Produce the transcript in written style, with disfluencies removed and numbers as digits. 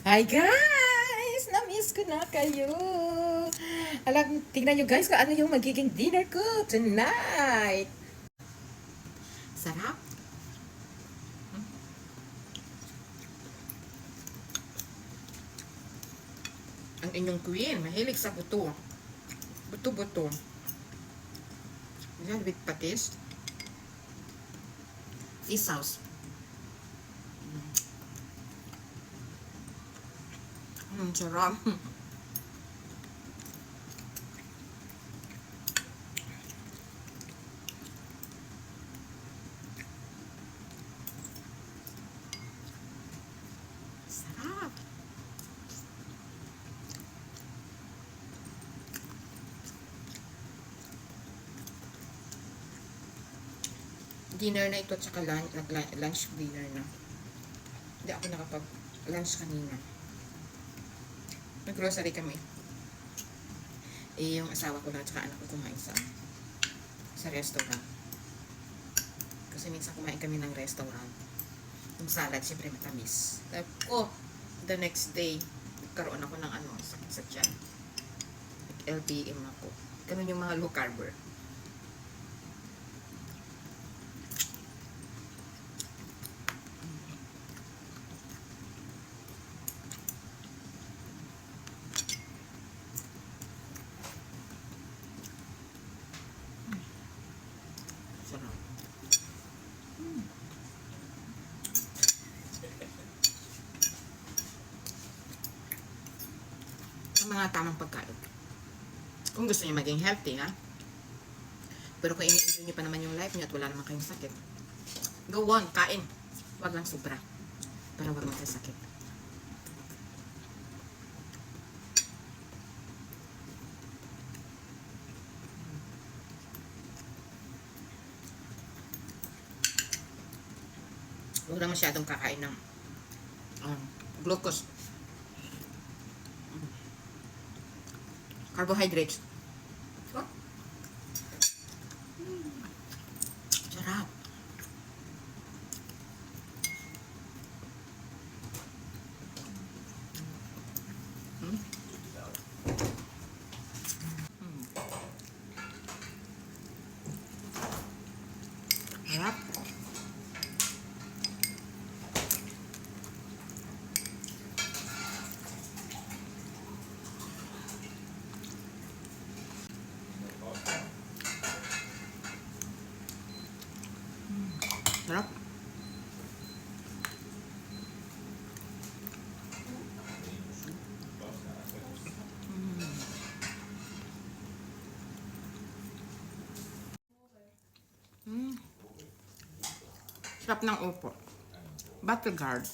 Hi guys! Na-miss ko na kayo. Alam, tingnan nyo guys kung ano yung magiging dinner ko tonight. Sarap. Ang inyong queen, mahilig sa buto. Buto-buto. Yan with patis. Isaws. Sarap. Sarap. Dinner na ito at saka lunch dinner na. Hindi ako nakapag-lunch kanina. Nag-grocery kami. Eh, yung asawa ko lang at saka anak ko kumain sa restaurant. Kasi minsan kumain kami ng restaurant. Yung salad, syempre matamis. Tapos, the next day, nagkaroon ako ng sakit sa tiyan. LPM ako. Ganun yung mga low carber. Sarap. Ang mga tamang pagkain. Kung gusto niyo maging healthy, ha? Pero kung ini-enjoy niyo pa naman yung life niyo at wala naman kayong sakit, go on, kain. Wag lang sobra. Para wag magkasakit. Huwag lang masyadong kakain ng glucose. Carbohydrates. Oh. Sarap. Sarap. Sarap. Sarap ng upo. Battle guard.